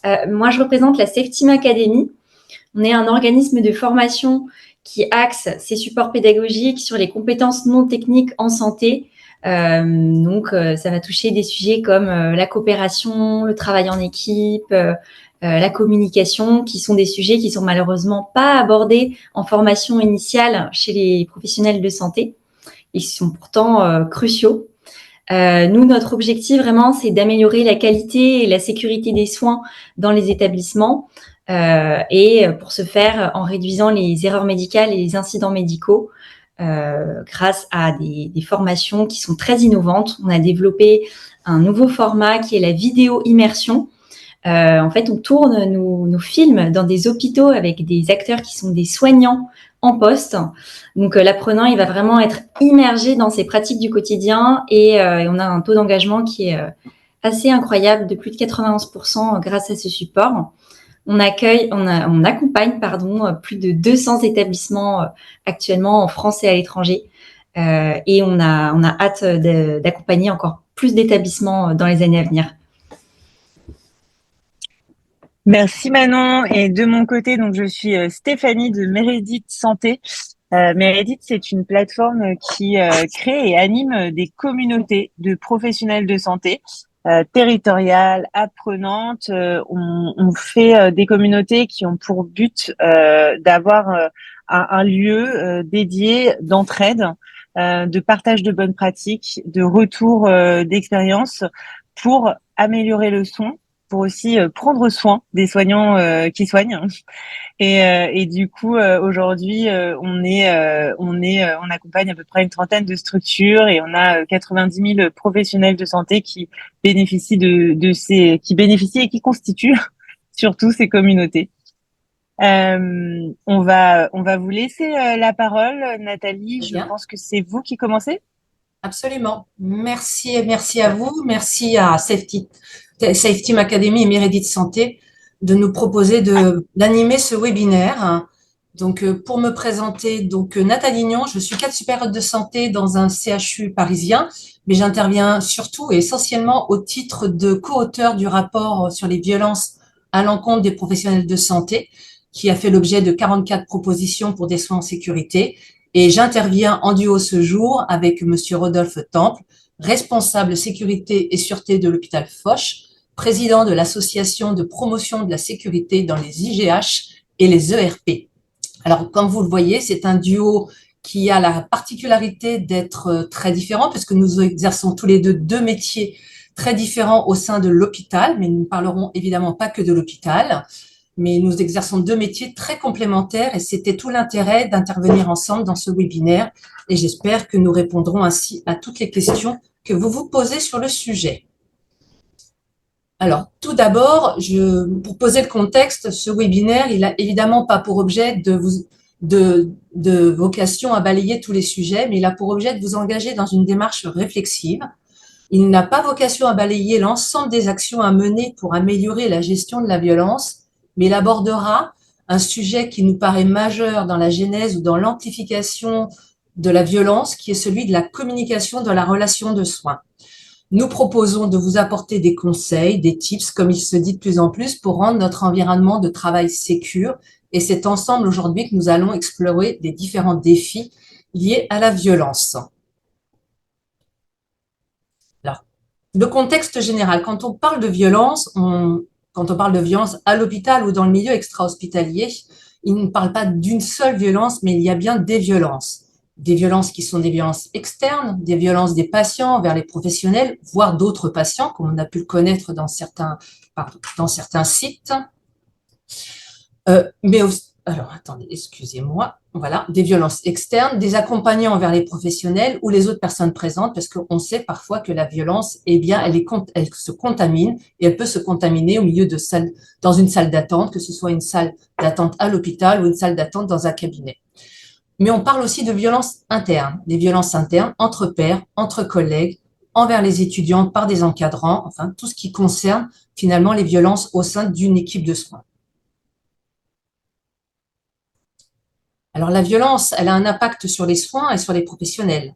Moi, je représente la Safe Team Academy. On est un organisme de formation qui axe ses supports pédagogiques sur les compétences non techniques en santé. Ça va toucher des sujets comme la coopération, le travail en équipe, la communication, qui sont des sujets qui sont malheureusement pas abordés en formation initiale chez les professionnels de santé. Ils sont pourtant cruciaux. Nous, notre objectif vraiment, c'est d'améliorer la qualité et la sécurité des soins dans les établissements et pour ce faire, en réduisant les erreurs médicales et les incidents médicaux grâce à des formations qui sont très innovantes. On a développé un nouveau format qui est la vidéo immersion. En fait, on tourne nos films dans des hôpitaux avec des acteurs qui sont des soignants en poste. Donc, l'apprenant, il va vraiment être immergé dans ses pratiques du quotidien et on a un taux d'engagement qui est assez incroyable, de plus de 91% grâce à ce support. On accompagne plus de 200 établissements actuellement en France et à l'étranger. Et on a hâte d'accompagner encore plus d'établissements dans les années à venir. Merci Manon. Et de mon côté, donc je suis Stéphanie de Meredith Santé. Meredith, c'est une plateforme qui crée et anime des communautés de professionnels de santé territoriales, apprenantes. On fait des communautés qui ont pour but d'avoir un lieu dédié d'entraide, de partage de bonnes pratiques, de retour d'expérience pour améliorer le soin, pour aussi prendre soin des soignants qui soignent. Et du coup, aujourd'hui, on accompagne à peu près une trentaine de structures et on a 90 000 professionnels de santé qui bénéficient qui bénéficient et qui constituent surtout ces communautés. On va vous laisser la parole, Nathalie. Je Bien. pense que c'est vous qui commencez. Absolument. Merci et merci à vous. Merci à Safe Team Academy et Meredith Santé de nous proposer d'animer ce webinaire. Donc, pour me présenter, Nathalie Nion, je suis cadre supérieur de santé dans un CHU parisien, mais j'interviens surtout et essentiellement au titre de co-auteur du rapport sur les violences à l'encontre des professionnels de santé, qui a fait l'objet de 44 propositions pour des soins en sécurité. Et j'interviens en duo ce jour avec Monsieur Rodolphe Temple, responsable sécurité et sûreté de l'hôpital Foch, président de l'association de promotion de la sécurité dans les IGH et les ERP. Alors, comme vous le voyez, c'est un duo qui a la particularité d'être très différent parce que nous exerçons tous les deux métiers très différents au sein de l'hôpital, mais nous ne parlerons évidemment pas que de l'hôpital. Mais nous exerçons deux métiers très complémentaires et c'était tout l'intérêt d'intervenir ensemble dans ce webinaire et j'espère que nous répondrons ainsi à toutes les questions que vous vous posez sur le sujet. Alors, tout d'abord, pour poser le contexte, ce webinaire, il n'a évidemment pas pour objet de vocation à balayer tous les sujets, mais il a pour objet de vous engager dans une démarche réflexive. Il n'a pas vocation à balayer l'ensemble des actions à mener pour améliorer la gestion de la violence, mais il abordera un sujet qui nous paraît majeur dans la genèse ou dans l'amplification de la violence, qui est celui de la communication dans la relation de soins. Nous proposons de vous apporter des conseils, des tips, comme il se dit de plus en plus, pour rendre notre environnement de travail sécure. Et c'est ensemble aujourd'hui que nous allons explorer les différents défis liés à la violence. Alors, le contexte général, quand on parle de violence, quand on parle de violence à l'hôpital ou dans le milieu extra-hospitalier, il ne parle pas d'une seule violence, mais il y a bien des violences. Des violences qui sont des violences externes, des violences des patients vers les professionnels, voire d'autres patients, comme on a pu le connaître dans certains sites. Alors, attendez, excusez-moi. Voilà, des violences externes, des accompagnants envers les professionnels ou les autres personnes présentes, parce qu'on sait parfois que la violence, eh bien, elle se contamine et elle peut se contaminer au milieu dans une salle d'attente, que ce soit une salle d'attente à l'hôpital ou une salle d'attente dans un cabinet. Mais on parle aussi de violences internes, des violences internes entre pairs, entre collègues, envers les étudiants, par des encadrants, enfin, tout ce qui concerne finalement les violences au sein d'une équipe de soins. Alors, la violence, elle a un impact sur les soins et sur les professionnels.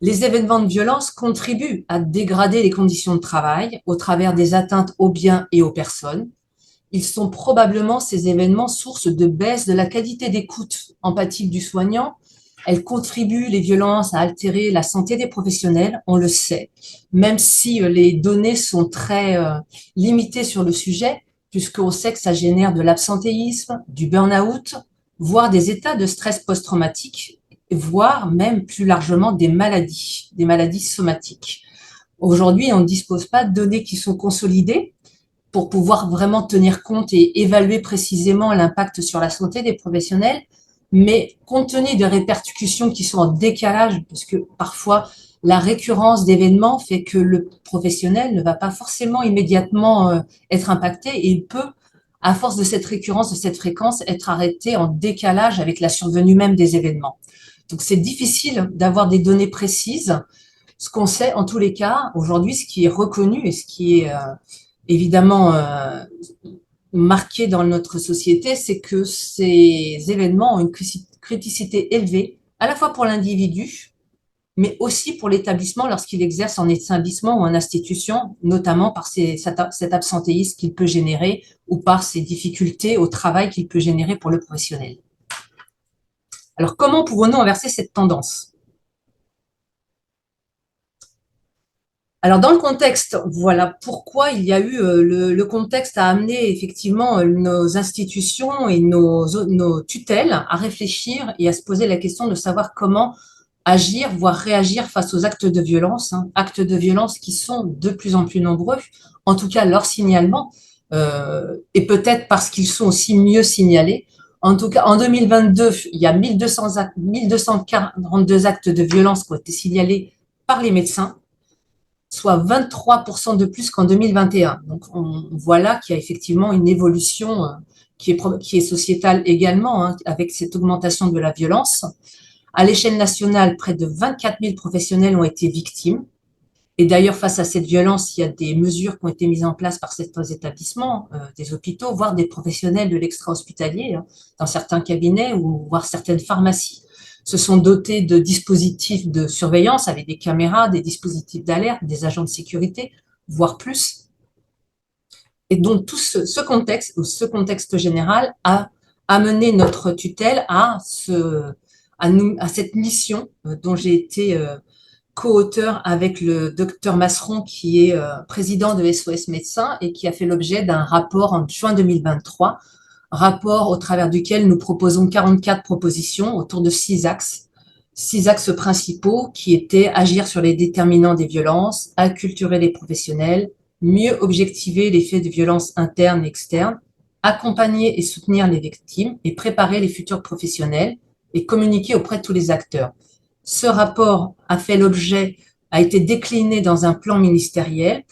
Les événements de violence contribuent à dégrader les conditions de travail au travers des atteintes aux biens et aux personnes. ils sont probablement, ces événements, source de baisse de la qualité d'écoute empathique du soignant. Elles contribuent, les violences, à altérer la santé des professionnels, on le sait, même si les données sont très limitées sur le sujet, puisqu'on sait que ça génère de l'absentéisme, du burn-out, voire des états de stress post-traumatique, voire même plus largement des maladies somatiques. Aujourd'hui, on ne dispose pas de données qui sont consolidées pour pouvoir vraiment tenir compte et évaluer précisément l'impact sur la santé des professionnels, mais compte tenu des répercussions qui sont en décalage, parce que parfois la récurrence d'événements fait que le professionnel ne va pas forcément immédiatement être impacté et il peut, à force de cette récurrence, de cette fréquence, être arrêté en décalage avec la survenue même des événements. Donc c'est difficile d'avoir des données précises. Ce qu'on sait, en tous les cas, aujourd'hui, ce qui est reconnu et ce qui est évidemment marqué dans notre société, c'est que ces événements ont une criticité élevée, à la fois pour l'individu, mais aussi pour l'établissement lorsqu'il exerce en établissement ou en institution, notamment par cet absentéisme qu'il peut générer ou par ces difficultés au travail qu'il peut générer pour le professionnel. Alors, comment pouvons-nous inverser cette tendance ? Alors, dans le contexte, voilà pourquoi il y a eu le contexte a amené effectivement nos institutions et nos tutelles à réfléchir et à se poser la question de savoir comment agir, voire réagir face aux actes de violence, actes de violence qui sont de plus en plus nombreux, en tout cas leur signalement, et peut-être parce qu'ils sont aussi mieux signalés. En tout cas, en 2022, il y a 1242 actes de violence qui ont été signalés par les médecins, soit 23% de plus qu'en 2021. Donc, on voit là qu'il y a effectivement une évolution qui est sociétale également, avec cette augmentation de la violence. À l'échelle nationale, près de 24 000 professionnels ont été victimes. Et d'ailleurs, face à cette violence, il y a des mesures qui ont été mises en place par certains établissements, des hôpitaux, voire des professionnels de l'extra-hospitalier, dans certains cabinets ou voire certaines pharmacies, se sont dotés de dispositifs de surveillance avec des caméras, des dispositifs d'alerte, des agents de sécurité, voire plus. Et donc, tout ce contexte général a amené notre tutelle à cette mission dont j'ai été co-auteur avec le docteur Masseron, qui est président de SOS Médecins et qui a fait l'objet d'un rapport en juin 2023, rapport au travers duquel nous proposons 44 propositions autour de 6 axes principaux qui étaient agir sur les déterminants des violences, acculturer les professionnels, mieux objectiver les faits de violence internes et externes, accompagner et soutenir les victimes et préparer les futurs professionnels et communiquer auprès de tous les acteurs. Ce rapport a été décliné dans un plan ministériel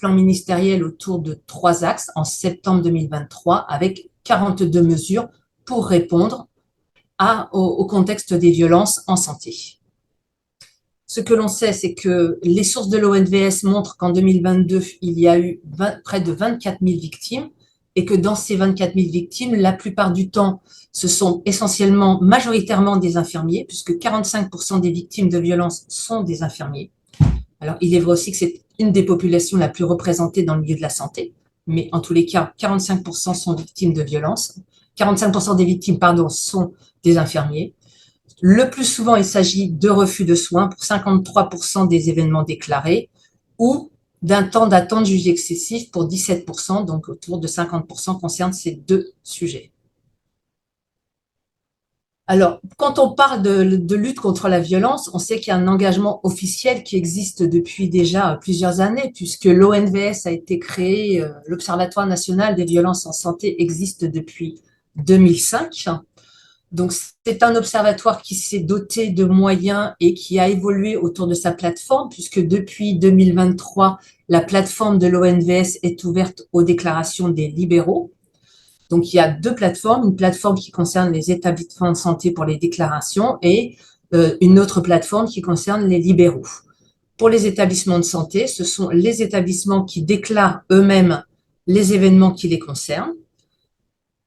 autour de 3 axes en septembre 2023 avec 42 mesures pour répondre au contexte des violences en santé. Ce que l'on sait, c'est que les sources de l'ONVS montrent qu'en 2022, il y a eu près de 24 000 victimes et que dans ces 24 000 victimes, la plupart du temps, ce sont majoritairement des infirmiers, puisque 45% des victimes de violences sont des infirmiers. Alors, il est vrai aussi que c'est une des populations la plus représentée dans le milieu de la santé, mais en tous les cas, 45% sont victimes de violences. 45% des victimes, sont des infirmiers. Le plus souvent, il s'agit de refus de soins pour 53% des événements déclarés ou d'un temps d'attente jugé excessif pour 17%, donc autour de 50% concernent ces deux sujets. Alors, quand on parle de lutte contre la violence, on sait qu'il y a un engagement officiel qui existe depuis déjà plusieurs années, puisque l'ONVS a été créé, l'Observatoire national des violences en santé existe depuis 2005. Donc, c'est un observatoire qui s'est doté de moyens et qui a évolué autour de sa plateforme, puisque depuis 2023, la plateforme de l'ONVS est ouverte aux déclarations des libéraux. Donc, il y a 2 plateformes, une plateforme qui concerne les établissements de santé pour les déclarations et une autre plateforme qui concerne les libéraux. Pour les établissements de santé, ce sont les établissements qui déclarent eux-mêmes les événements qui les concernent.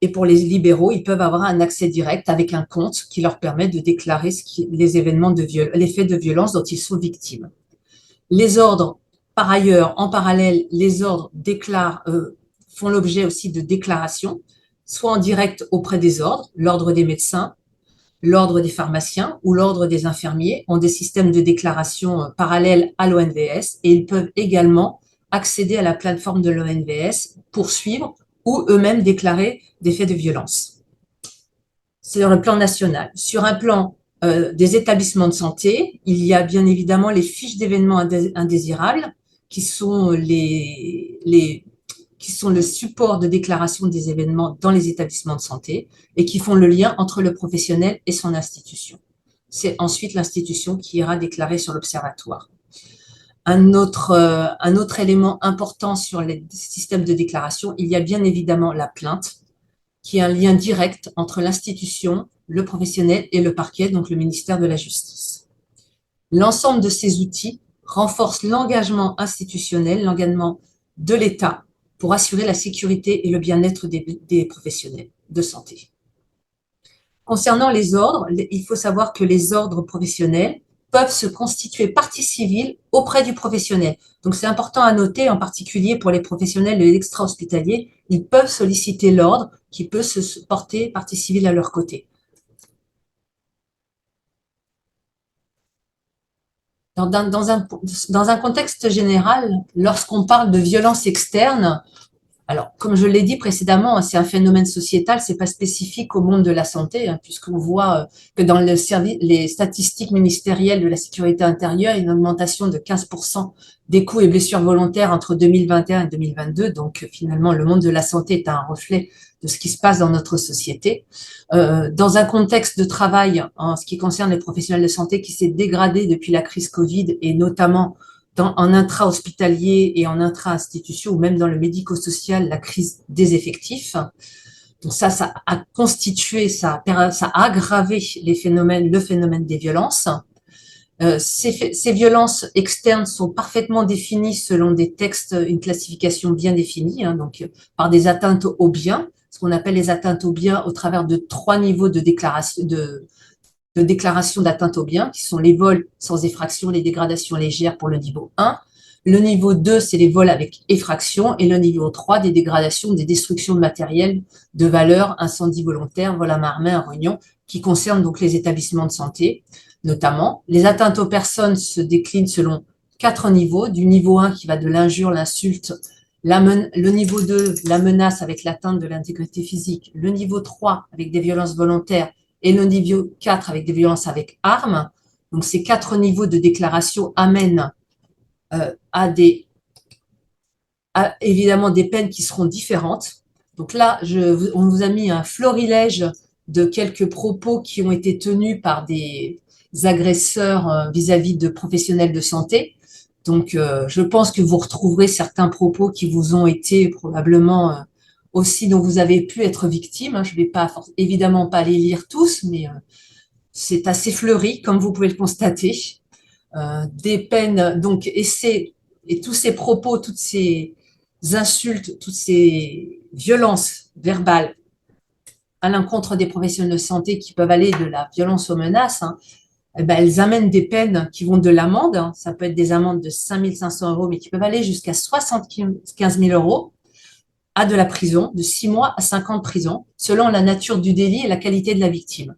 Et pour les libéraux, ils peuvent avoir un accès direct avec un compte qui leur permet de déclarer les faits de violence dont ils sont victimes. Les ordres, par ailleurs, en parallèle, les ordres font l'objet aussi de déclarations. soit en direct auprès des ordres, l'ordre des médecins, l'ordre des pharmaciens ou l'ordre des infirmiers ont des systèmes de déclaration parallèles à l'ONVS et ils peuvent également accéder à la plateforme de l'ONVS pour suivre ou eux-mêmes déclarer des faits de violence. C'est sur le plan national. Sur un plan des établissements de santé, il y a bien évidemment les fiches d'événements indésirables qui sont qui sont le support de déclaration des événements dans les établissements de santé et qui font le lien entre le professionnel et son institution. C'est ensuite l'institution qui ira déclarer sur l'observatoire. Un autre élément important sur les systèmes de déclaration, il y a bien évidemment la plainte, qui est un lien direct entre l'institution, le professionnel et le parquet, donc le ministère de la Justice. L'ensemble de ces outils renforce l'engagement institutionnel, l'engagement de l'État pour assurer la sécurité et le bien-être des professionnels de santé. Concernant les ordres, il faut savoir que les ordres professionnels peuvent se constituer partie civile auprès du professionnel. Donc, c'est important à noter, en particulier pour les professionnels de l'extra-hospitalier, ils peuvent solliciter l'ordre qui peut se porter partie civile à leur côté. Dans un contexte général, lorsqu'on parle de violence externe, alors, comme je l'ai dit précédemment, c'est un phénomène sociétal, c'est pas spécifique au monde de la santé, hein, puisqu'on voit que dans les statistiques ministérielles de la sécurité intérieure, il y a une augmentation de 15% des coups et blessures volontaires entre 2021 et 2022. Donc, finalement, le monde de la santé est un reflet de ce qui se passe dans notre société. Dans un contexte de travail, en ce qui concerne les professionnels de santé, qui s'est dégradé depuis la crise Covid et notamment en intra-hospitalier et en intra-institution, ou même dans le médico-social, la crise des effectifs. Donc ça a constitué, ça a aggravé le phénomène des violences. Ces violences externes sont parfaitement définies selon des textes, une classification bien définie, hein, donc par des atteintes aux biens, ce qu'on appelle les atteintes aux biens au travers de 3 niveaux de déclaration d'atteinte aux biens, qui sont les vols sans effraction, les dégradations légères pour le niveau 1. Le niveau 2, c'est les vols avec effraction. Et le niveau 3, des dégradations, des destructions de matériel de valeur, incendie volontaire, vol à main armée, à réunion, qui concernent donc les établissements de santé, notamment. Les atteintes aux personnes se déclinent selon 4 niveaux. Du niveau 1 qui va de l'injure, l'insulte, le niveau 2, la menace avec l'atteinte de l'intégrité physique. Le niveau 3 avec des violences volontaires. Et le niveau 4 avec des violences avec armes. Donc, ces 4 niveaux de déclaration amènent évidemment des peines qui seront différentes. Donc là, on vous a mis un florilège de quelques propos qui ont été tenus par des agresseurs vis-à-vis de professionnels de santé. Donc, je pense que vous retrouverez certains propos qui vous ont été probablement aussi dont vous avez pu être victime. Je ne vais évidemment pas les lire tous, mais c'est assez fleuri, comme vous pouvez le constater. Des peines, donc, et tous ces propos, toutes ces insultes, toutes ces violences verbales à l'encontre des professionnels de santé qui peuvent aller de la violence aux menaces, hein, elles amènent des peines qui vont de l'amende, hein, ça peut être des amendes de 5 500 €, mais qui peuvent aller jusqu'à 75 000 €, à de la prison, de 6 mois à 5 ans de prison, selon la nature du délit et la qualité de la victime.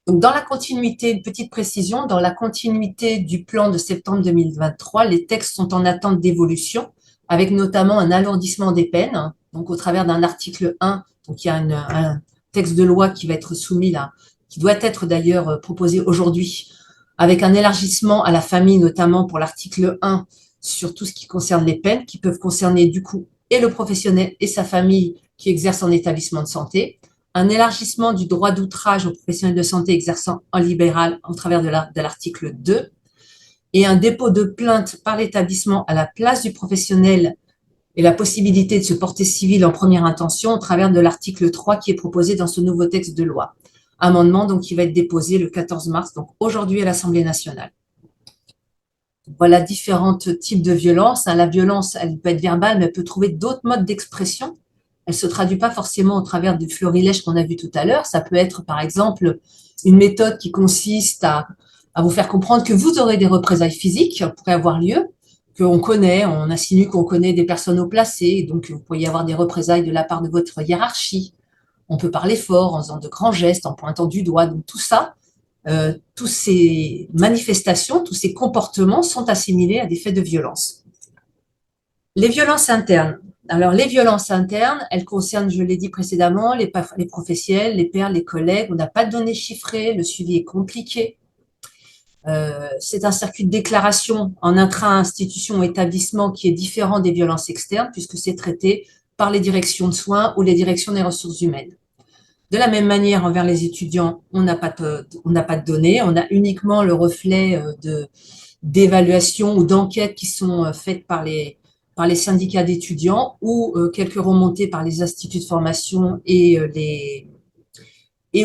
Donc, dans la continuité, une petite précision, dans la continuité du plan de septembre 2023, les textes sont en attente d'évolution, avec notamment un alourdissement des peines, hein, donc au travers d'un article 1, donc il y a un texte de loi qui va être soumis là, qui doit être d'ailleurs proposé aujourd'hui, avec un élargissement à la famille, notamment pour l'article 1, sur tout ce qui concerne les peines, qui peuvent concerner du coup et le professionnel et sa famille qui exerce en établissement de santé, un élargissement du droit d'outrage aux professionnels de santé exerçant en libéral au travers de l'article 2, et un dépôt de plainte par l'établissement à la place du professionnel et la possibilité de se porter civil en première intention au travers de l'article 3 qui est proposé dans ce nouveau texte de loi. Amendement donc qui va être déposé le 14 mars, donc aujourd'hui à l'Assemblée nationale. Voilà différents types de violences. La violence, elle peut être verbale, mais elle peut trouver d'autres modes d'expression. Elle ne se traduit pas forcément au travers du florilège qu'on a vu tout à l'heure. Ça peut être, par exemple, une méthode qui consiste à vous faire comprendre que vous aurez des représailles physiques qui pourraient avoir lieu, qu'on connaît, on insinue qu'on connaît des personnes haut placées, donc vous pourriez avoir des représailles de la part de votre hiérarchie. On peut parler fort en faisant de grands gestes, en pointant du doigt. Donc tout ça, toutes ces manifestations, tous ces comportements sont assimilés à des faits de violence. Les violences internes. Alors, les violences internes, elles concernent, je l'ai dit précédemment, les professionnels, les pairs, les collègues. On n'a pas de données chiffrées, le suivi est compliqué. C'est un circuit de déclaration en intra-institution ou établissement qui est différent des violences externes puisque c'est traité par les directions de soins ou les directions des ressources humaines. De la même manière, envers les étudiants, on n'a pas de données, on a uniquement le reflet d'évaluations ou d'enquêtes qui sont faites par les syndicats d'étudiants ou quelques remontées par les instituts de formation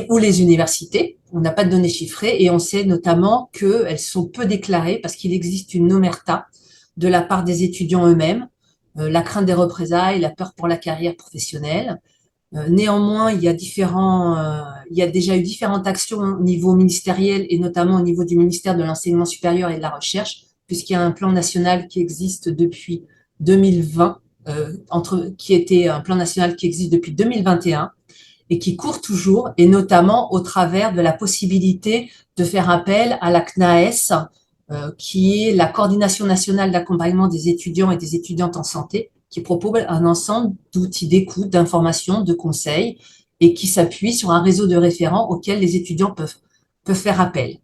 ou les universités. On n'a pas de données chiffrées et on sait notamment qu'elles sont peu déclarées parce qu'il existe une omerta de la part des étudiants eux-mêmes, la crainte des représailles, la peur pour la carrière professionnelle. Néanmoins, il y a déjà eu différentes actions au niveau ministériel et notamment au niveau du ministère de l'Enseignement supérieur et de la Recherche, puisqu'il y a un plan national qui existe depuis 2020, qui était un plan national qui existe depuis 2021 et qui court toujours, et notamment au travers de la possibilité de faire appel à la CNAES, qui est la Coordination nationale d'accompagnement des étudiants et des étudiantes en santé, qui propose un ensemble d'outils d'écoute, d'informations, de conseils, et qui s'appuie sur un réseau de référents auxquels les étudiants peuvent faire appel.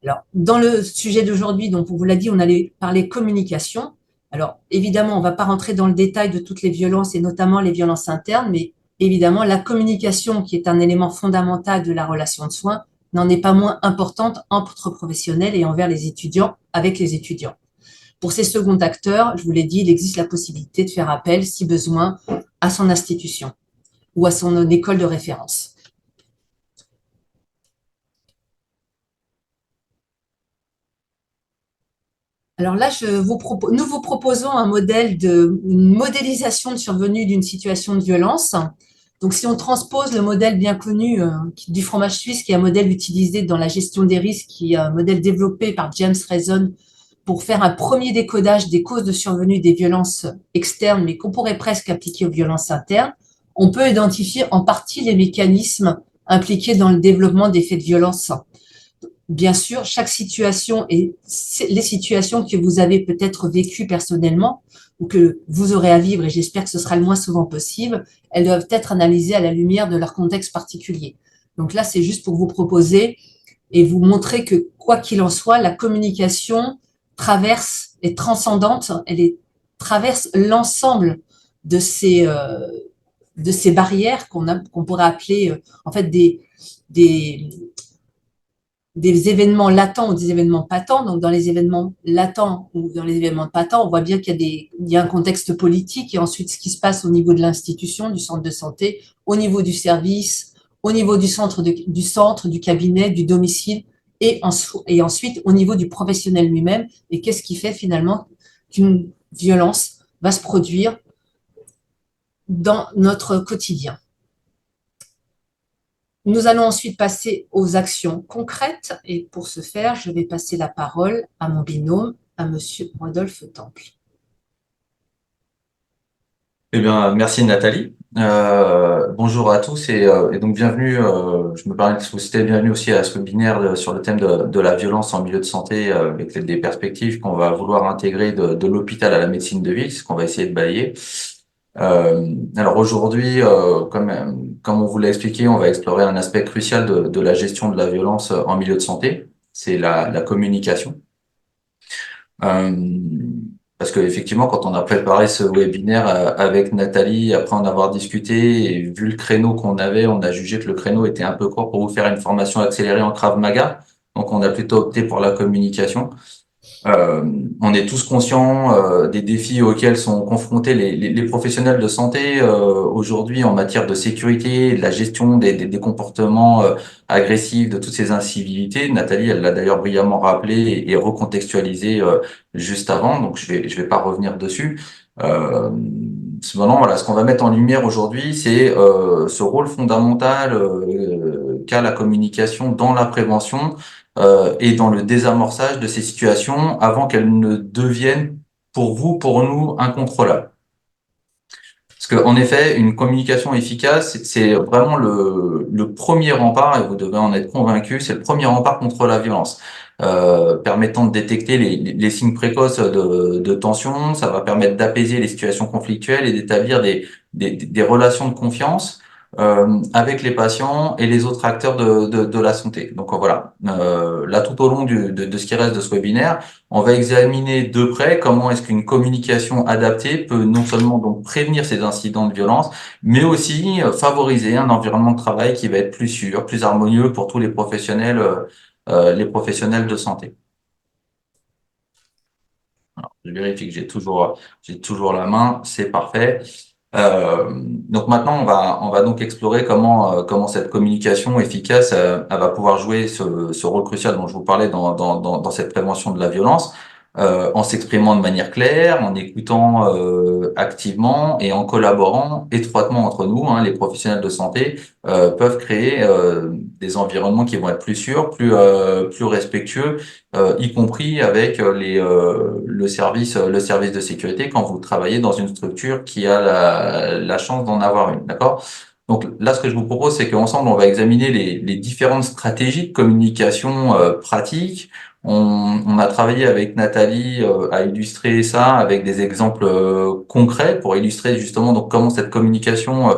Alors, dans le sujet d'aujourd'hui, donc on vous l'a dit, on allait parler communication. Alors, évidemment, on ne va pas rentrer dans le détail de toutes les violences, et notamment les violences internes, mais évidemment, la communication, qui est un élément fondamental de la relation de soins, n'en est pas moins importante entre professionnels et envers les étudiants, avec les étudiants. Pour ces seconds acteurs, je vous l'ai dit, il existe la possibilité de faire appel, si besoin, à son institution ou à son école de référence. Alors là, nous vous proposons une modélisation de survenue d'une situation de violence. Donc, si on transpose le modèle bien connu du fromage suisse, qui est un modèle utilisé dans la gestion des risques, qui est un modèle développé par James Reason pour faire un premier décodage des causes de survenue des violences externes, mais qu'on pourrait presque appliquer aux violences internes, on peut identifier en partie les mécanismes impliqués dans le développement des faits de violence. Bien sûr, chaque situation et les situations que vous avez peut-être vécues personnellement ou que vous aurez à vivre, et j'espère que ce sera le moins souvent possible, elles doivent être analysées à la lumière de leur contexte particulier. Donc là, c'est juste pour vous proposer et vous montrer que, quoi qu'il en soit, la communication est transcendante, traverse l'ensemble de ces barrières qu'on pourrait appeler en fait des événements latents ou des événements patents. Donc, dans les événements latents ou dans les événements patents, on voit bien qu'il y a un contexte politique et ensuite ce qui se passe au niveau de l'institution, du centre de santé, au niveau du service, au niveau du centre, du cabinet, du domicile et ensuite au niveau du professionnel lui-même. Et qu'est-ce qui fait finalement qu'une violence va se produire dans notre quotidien. Nous allons ensuite passer aux actions concrètes et pour ce faire, je vais passer la parole à mon binôme, à monsieur Rodolphe Temple. Eh bien, merci Nathalie. Bonjour à tous et donc bienvenue. Je me permets de vous citer bienvenue aussi à ce webinaire sur le thème de la violence en milieu de santé avec des perspectives qu'on va vouloir intégrer de l'hôpital à la médecine de ville, ce qu'on va essayer de balayer. Alors aujourd'hui, comme on vous l'a expliqué, on va explorer un aspect crucial de la gestion de la violence en milieu de santé, c'est la communication. Parce que effectivement, quand on a préparé ce webinaire avec Nathalie, après en avoir discuté et vu le créneau qu'on avait, on a jugé que le créneau était un peu court pour vous faire une formation accélérée en Krav Maga. Donc, on a plutôt opté pour la communication. On est tous conscients des défis auxquels sont confrontés les professionnels de santé aujourd'hui en matière de sécurité, de la gestion des comportements agressifs, de toutes ces incivilités. Nathalie, elle l'a d'ailleurs brillamment rappelé et recontextualisé juste avant, donc je vais pas revenir dessus. Cependant, voilà, ce qu'on va mettre en lumière aujourd'hui, c'est ce rôle fondamental qu'a la communication dans la prévention et dans le désamorçage de ces situations avant qu'elles ne deviennent pour vous, pour nous, incontrôlable. Parce que, en effet, une communication efficace, c'est vraiment le premier rempart, et vous devez en être convaincu, c'est le premier rempart contre la violence, permettant de détecter les signes précoces de tension. Ça va permettre d'apaiser les situations conflictuelles et d'établir des relations de confiance avec les patients et les autres acteurs de la santé. Donc voilà, là tout au long de ce qui reste de ce webinaire, on va examiner de près comment est-ce qu'une communication adaptée peut non seulement donc prévenir ces incidents de violence, mais aussi favoriser un environnement de travail qui va être plus sûr, plus harmonieux pour tous les professionnels de santé. Alors, je vérifie que j'ai toujours la main, c'est parfait. Donc maintenant, on va donc explorer comment cette communication efficace, elle va pouvoir jouer ce rôle crucial dont je vous parlais dans cette prévention de la violence, en s'exprimant de manière claire, en écoutant activement et en collaborant étroitement entre nous. Hein, les professionnels de santé peuvent créer des environnements qui vont être plus sûrs, plus respectueux, y compris avec le service de sécurité quand vous travaillez dans une structure qui a la chance d'en avoir une, d'accord? Donc là, ce que je vous propose, c'est qu'ensemble, on va examiner les différentes stratégies de communication pratiques. On a travaillé avec Nathalie à illustrer ça avec des exemples concrets pour illustrer justement donc comment cette communication,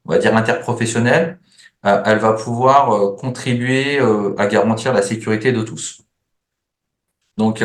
on va dire interprofessionnelle, elle va pouvoir contribuer à garantir la sécurité de tous. Donc,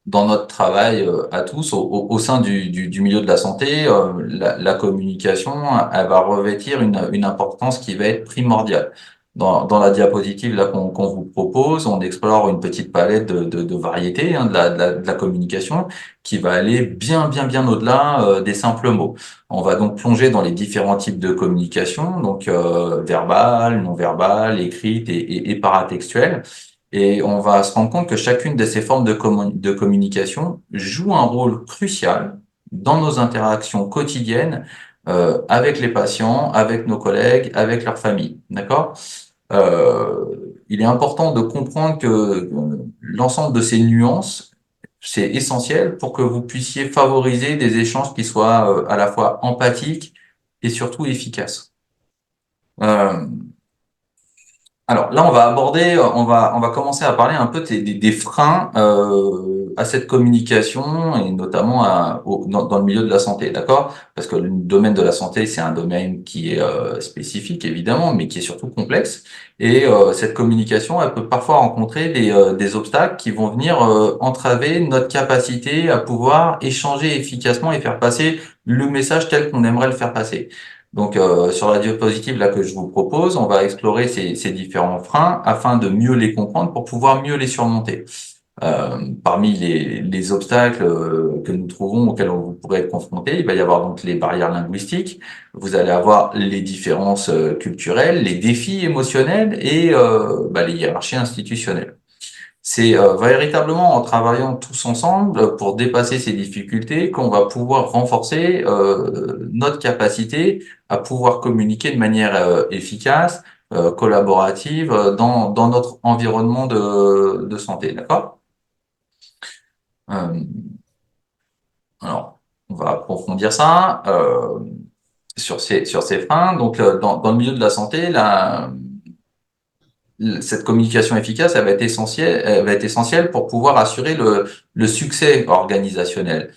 dans notre travail à tous, au sein du milieu de la santé, la communication, elle va revêtir une importance qui va être primordiale. Dans la diapositive là qu'on vous propose, on explore une petite palette de variétés hein, de la communication qui va aller bien au-delà des simples mots. On va donc plonger dans les différents types de communication, donc verbale, non verbale, écrite et paratextuelle. Et on va se rendre compte que chacune de ces formes de communication joue un rôle crucial dans nos interactions quotidiennes avec les patients, avec nos collègues, avec leurs familles. D'accord? Il est important de comprendre que l'ensemble de ces nuances, c'est essentiel pour que vous puissiez favoriser des échanges qui soient à la fois empathiques et surtout efficaces. Alors là, on va commencer à parler un peu des freins à cette communication et notamment dans le milieu de la santé, d'accord? Parce que le domaine de la santé, c'est un domaine qui est spécifique évidemment, mais qui est surtout complexe. Et cette communication, elle peut parfois rencontrer des obstacles qui vont venir entraver notre capacité à pouvoir échanger efficacement et faire passer le message tel qu'on aimerait le faire passer. Donc, sur la diapositive là que je vous propose, on va explorer ces différents freins afin de mieux les comprendre pour pouvoir mieux les surmonter. Parmi les obstacles que nous trouvons auxquels vous pourrez être confrontés, il va y avoir donc les barrières linguistiques, vous allez avoir les différences culturelles, les défis émotionnels et les hiérarchies institutionnelles. C'est véritablement en travaillant tous ensemble pour dépasser ces difficultés qu'on va pouvoir renforcer notre capacité à pouvoir communiquer de manière efficace, collaborative dans notre environnement de santé, d'accord? Euh, alors, on va approfondir ça sur ces freins. Donc, dans le milieu de la santé, cette communication efficace, elle va être essentielle pour pouvoir assurer le succès organisationnel.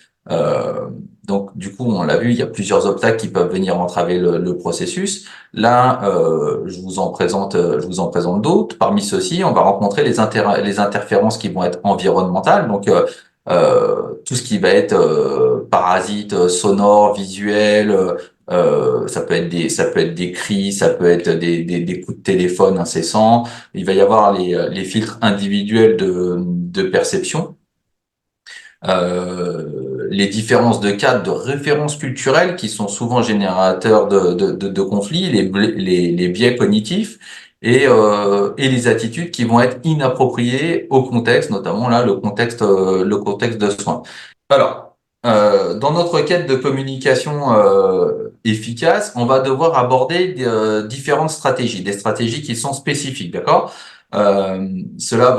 Donc, du coup, on l'a vu, il y a plusieurs obstacles qui peuvent venir entraver le processus. Là, je vous en présente d'autres. Parmi ceux-ci, on va rencontrer les interférences qui vont être environnementales. Donc, tout ce qui va être parasites sonores, visuels, ça peut être des cris, ça peut être des coups de téléphone incessants. Il va y avoir les filtres individuels de perception, les différences de cadres de références culturelles qui sont souvent générateurs de conflits, les biais cognitifs et les attitudes qui vont être inappropriées au contexte, notamment là le contexte de soins. Alors, dans notre quête de communication efficace, on va devoir aborder différentes stratégies, des stratégies qui sont spécifiques, d'accord? Cela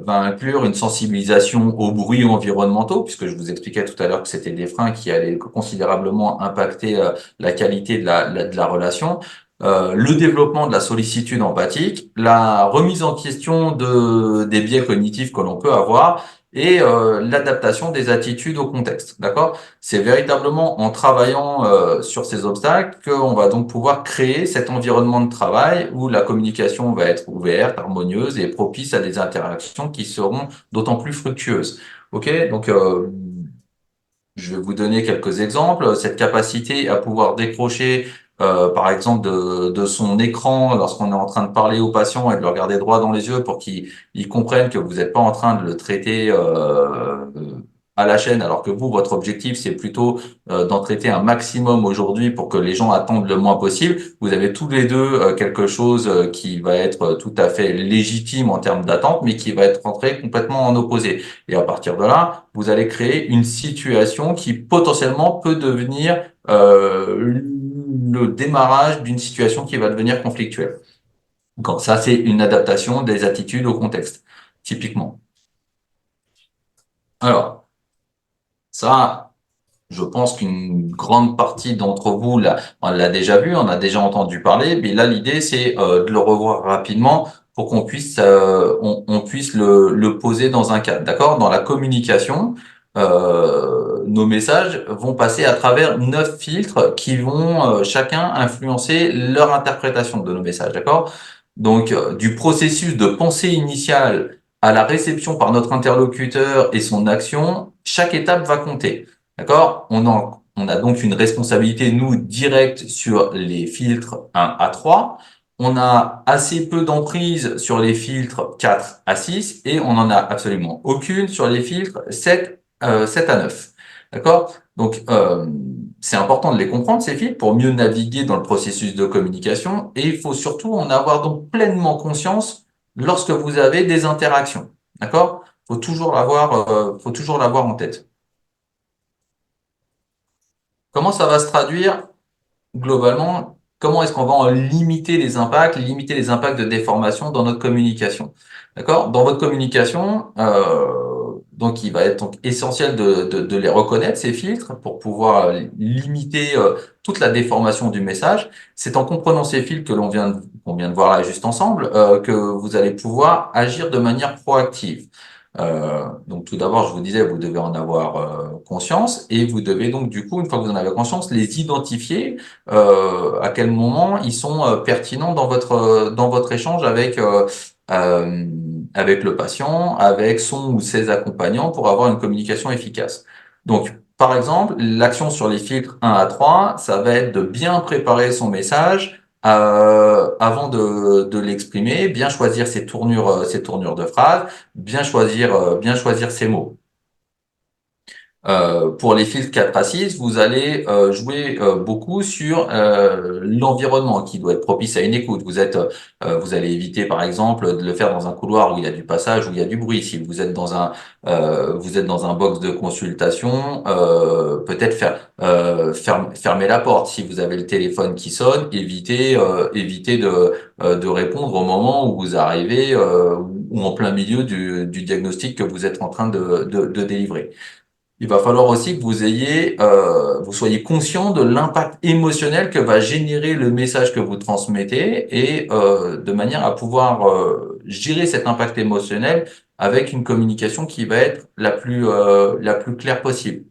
va inclure une sensibilisation aux bruits environnementaux, puisque je vous expliquais tout à l'heure que c'était des freins qui allaient considérablement impacter la qualité de la relation. Le développement de la sollicitude empathique, la remise en question des biais cognitifs que l'on peut avoir et l'adaptation des attitudes au contexte. D'accord? C'est véritablement en travaillant sur ces obstacles qu'on va donc pouvoir créer cet environnement de travail où la communication va être ouverte, harmonieuse et propice à des interactions qui seront d'autant plus fructueuses. OK? Donc, je vais vous donner quelques exemples. Cette capacité à pouvoir décrocher, par exemple, de son écran lorsqu'on est en train de parler au patient et de le regarder droit dans les yeux pour qu'il comprenne que vous n'êtes pas en train de le traiter à la chaîne, alors que vous, votre objectif, c'est plutôt d'en traiter un maximum aujourd'hui pour que les gens attendent le moins possible. Vous avez tous les deux quelque chose qui va être tout à fait légitime en termes d'attente, mais qui va être rentré complètement en opposé. Et à partir de là, vous allez créer une situation qui potentiellement peut devenir le démarrage d'une situation qui va devenir conflictuelle. Donc ça, c'est une adaptation des attitudes au contexte, typiquement. Alors, ça, je pense qu'une grande partie d'entre vous on l'a déjà vu, on a déjà entendu parler, mais là, l'idée, c'est de le revoir rapidement pour qu'on puisse, on puisse le poser dans un cadre. D'accord? Dans la communication, nos messages vont passer à travers 9 filtres qui vont chacun influencer leur interprétation de nos messages. D'accord? Donc, du processus de pensée initiale à la réception par notre interlocuteur et son action, chaque étape va compter. D'accord? On a donc une responsabilité, nous, directe sur les filtres 1 à 3. On a assez peu d'emprise sur les filtres 4 à 6 et on n'en a absolument aucune sur les filtres 7 à 9. D'accord? Donc, c'est important de les comprendre, ces filtres, pour mieux naviguer dans le processus de communication et il faut surtout en avoir donc pleinement conscience lorsque vous avez des interactions. D'accord? Faut toujours l'avoir en tête. Comment ça va se traduire globalement? Comment est-ce qu'on va en limiter les impacts de déformation dans notre communication? D'accord? Dans votre communication, donc il va être donc essentiel de les reconnaître, ces filtres, pour pouvoir limiter toute la déformation du message. C'est en comprenant ces filtres qu'on vient de voir là juste ensemble, que vous allez pouvoir agir de manière proactive. Donc tout d'abord, je vous disais, vous devez en avoir conscience et vous devez donc du coup, une fois que vous en avez conscience, les identifier à quel moment ils sont pertinents dans votre échange euh, avec le patient, avec son ou ses accompagnants pour avoir une communication efficace. Donc, par exemple, l'action sur les filtres 1 à 3, ça va être de bien préparer son message avant de l'exprimer, bien choisir ses tournures de phrases, bien choisir ses mots. Pour les filtres 4 à 6, vous allez jouer beaucoup sur l'environnement qui doit être propice à une écoute. Vous allez éviter, par exemple, de le faire dans un couloir où il y a du passage, où il y a du bruit. Si vous êtes vous êtes dans un box de consultation, peut-être fermer la porte. Si vous avez le téléphone qui sonne, évitez de répondre au moment où vous arrivez ou en plein milieu du diagnostic que vous êtes en train de délivrer. Il va falloir aussi que vous soyez conscient de l'impact émotionnel que va générer le message que vous transmettez et de manière à pouvoir gérer cet impact émotionnel avec une communication qui va être la plus claire possible.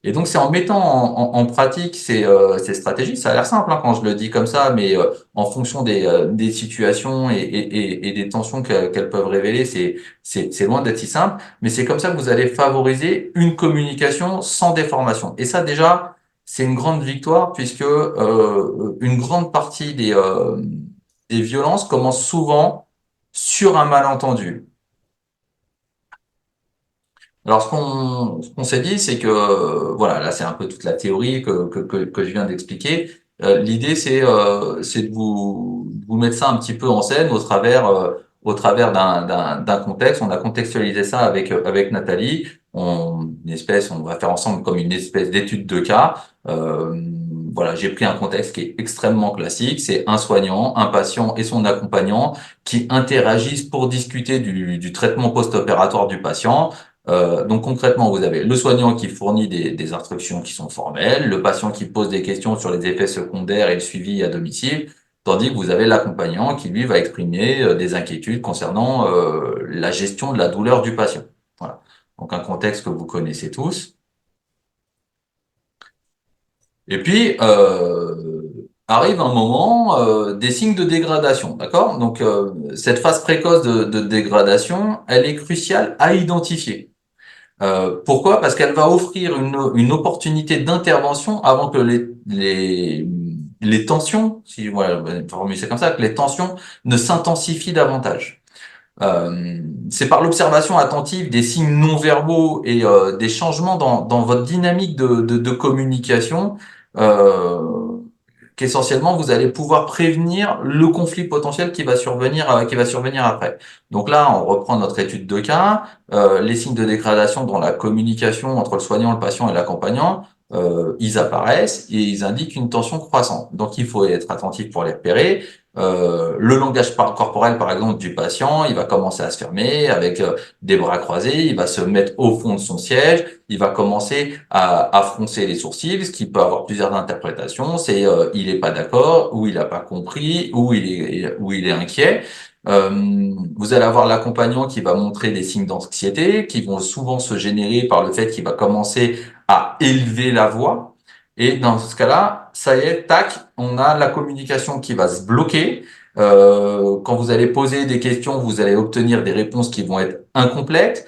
Et donc, c'est en mettant en pratique ces stratégies, ça a l'air simple hein, quand je le dis comme ça, mais en fonction des situations et des tensions qu'elles peuvent révéler, c'est loin d'être si simple. Mais c'est comme ça que vous allez favoriser une communication sans déformation. Et ça, déjà, c'est une grande victoire puisque une grande partie des violences commencent souvent sur un malentendu. Alors, ce qu'on s'est dit, c'est que, voilà, là, c'est un peu toute la théorie que je viens d'expliquer. L'idée, c'est de vous mettre ça un petit peu en scène au travers d'un contexte. On a contextualisé ça avec Nathalie. On va faire ensemble comme une espèce d'étude de cas. voilà, j'ai pris un contexte qui est extrêmement classique. C'est un soignant, un patient et son accompagnant qui interagissent pour discuter du traitement post-opératoire du patient. Donc concrètement, vous avez le soignant qui fournit des instructions qui sont formelles, le patient qui pose des questions sur les effets secondaires et le suivi à domicile, tandis que vous avez l'accompagnant qui, lui, va exprimer des inquiétudes concernant la gestion de la douleur du patient. Voilà. Donc un contexte que vous connaissez tous. Et puis, arrive un moment des signes de dégradation, d'accord? Donc, cette phase précoce de dégradation, elle est cruciale à identifier. Pourquoi? Parce qu'elle va offrir une opportunité d'intervention avant que les tensions, si voilà, formuler ça comme ça, que les tensions ne s'intensifient davantage. C'est par l'observation attentive des signes non verbaux et des changements dans votre dynamique de communication euh, qu'essentiellement vous allez pouvoir prévenir le conflit potentiel qui va survenir après. Donc là, on reprend notre étude de cas, les signes de dégradation dans la communication entre le soignant, le patient et l'accompagnant. Ils apparaissent et ils indiquent une tension croissante. Donc il faut être attentif pour les repérer. Le langage corporel, par exemple, du patient, il va commencer à se fermer avec des bras croisés, il va se mettre au fond de son siège, il va commencer à froncer les sourcils, ce qui peut avoir plusieurs interprétations. C'est il est pas d'accord, ou il a pas compris, ou il est inquiet. Vous allez avoir l'accompagnant qui va montrer des signes d'anxiété, qui vont souvent se générer par le fait qu'il va commencer à élever la voix. Et dans ce cas-là, ça y est, tac, on a la communication qui va se bloquer. Quand vous allez poser des questions, vous allez obtenir des réponses qui vont être incomplètes.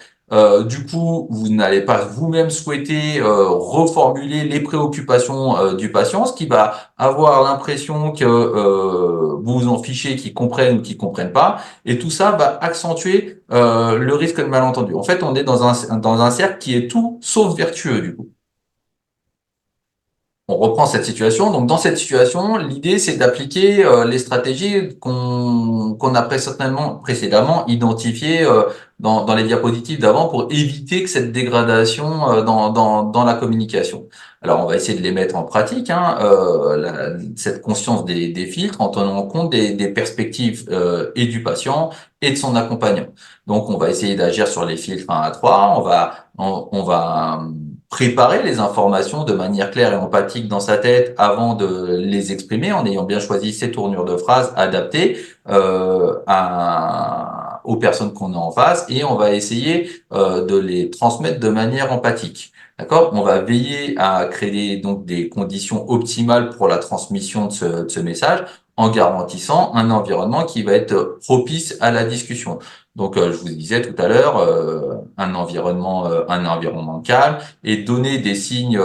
Du coup, vous n'allez pas vous-même souhaiter reformuler les préoccupations du patient, ce qui va avoir l'impression que vous vous en fichez, qu'ils comprennent ou qu'ils comprennent pas. Et tout ça va accentuer le risque de malentendu. En fait, on est dans un cercle qui est tout sauf vertueux, du coup. On reprend cette situation. Donc, dans cette situation, l'idée, c'est d'appliquer les stratégies qu'on a précédemment identifiées dans les diapositives d'avant pour éviter que cette dégradation dans la communication. Alors, on va essayer de les mettre en pratique, hein, cette conscience des filtres en tenant compte des perspectives et du patient et de son accompagnant. Donc, on va essayer d'agir sur les filtres 1 à 3. On va préparer les informations de manière claire et empathique dans sa tête avant de les exprimer, en ayant bien choisi ses tournures de phrases adaptées aux personnes qu'on a en face, et on va essayer de les transmettre de manière empathique. D'accord? On va veiller à créer donc des conditions optimales pour la transmission de ce message en garantissant un environnement qui va être propice à la discussion. Donc, je vous disais tout à l'heure, un environnement calme, et donner des signes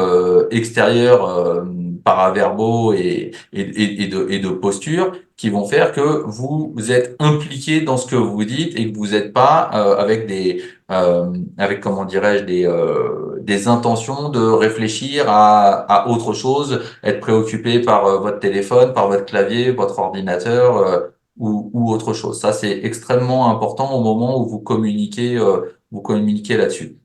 extérieurs paraverbaux et de posture qui vont faire que vous êtes impliqué dans ce que vous dites et que vous n'êtes pas avec comment dirais-je des intentions de réfléchir à autre chose, être préoccupé par votre téléphone, par votre clavier, votre ordinateur ou autre chose. Ça, c'est extrêmement important au moment où vous communiquez là-dessus.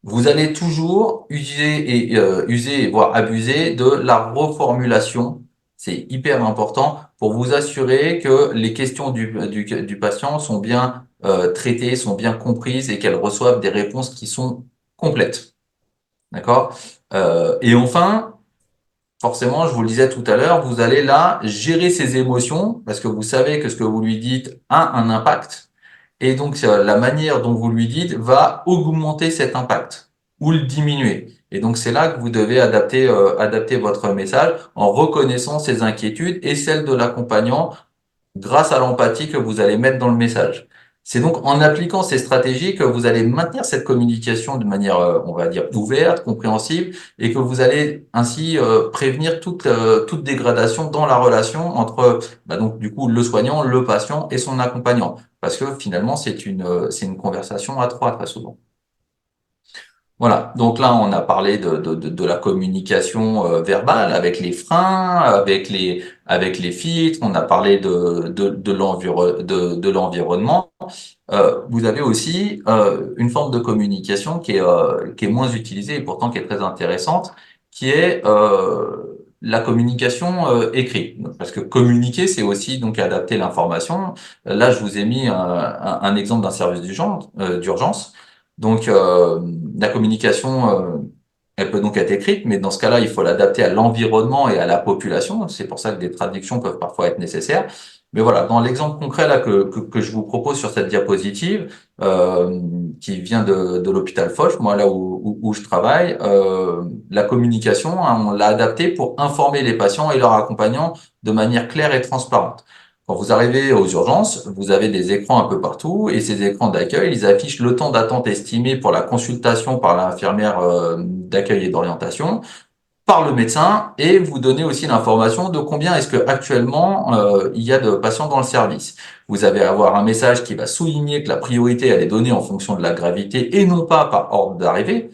Vous allez toujours user et voire abuser de la reformulation. C'est hyper important pour vous assurer que les questions du patient sont bien traitées, sont bien comprises et qu'elles reçoivent des réponses qui sont complètes. D'accord? Et enfin, forcément, je vous le disais tout à l'heure, vous allez là gérer ses émotions parce que vous savez que ce que vous lui dites a un impact. Et donc, la manière dont vous lui dites va augmenter cet impact ou le diminuer. Et donc, c'est là que vous devez adapter votre message en reconnaissant ses inquiétudes et celles de l'accompagnant grâce à l'empathie que vous allez mettre dans le message. C'est donc en appliquant ces stratégies que vous allez maintenir cette communication de manière, on va dire, ouverte, compréhensible, et que vous allez ainsi prévenir toute dégradation dans la relation entre, donc du coup, le soignant, le patient et son accompagnant. Parce que finalement, c'est une conversation à trois très souvent. Voilà, donc là on a parlé de la communication verbale avec les freins, avec les filtres, on a parlé de l'environnement. Vous avez aussi une forme de communication qui est moins utilisée et pourtant qui est très intéressante, qui est la communication écrite. Parce que communiquer, c'est aussi donc adapter l'information. Là, je vous ai mis un exemple d'un service d'urgence. Donc, la communication, elle peut donc être écrite, mais dans ce cas-là, il faut l'adapter à l'environnement et à la population. C'est pour ça que des traductions peuvent parfois être nécessaires. Mais voilà, dans l'exemple concret là que je vous propose sur cette diapositive, qui vient de l'hôpital Foch, moi là où je travaille, la communication, hein, on l'a adaptée pour informer les patients et leurs accompagnants de manière claire et transparente. Quand vous arrivez aux urgences, vous avez des écrans un peu partout et ces écrans d'accueil, ils affichent le temps d'attente estimé pour la consultation par l'infirmière d'accueil et d'orientation, par le médecin, et vous donnez aussi l'information de combien est-ce que actuellement il y a de patients dans le service. Vous allez avoir un message qui va souligner que la priorité elle est donnée en fonction de la gravité et non pas par ordre d'arrivée.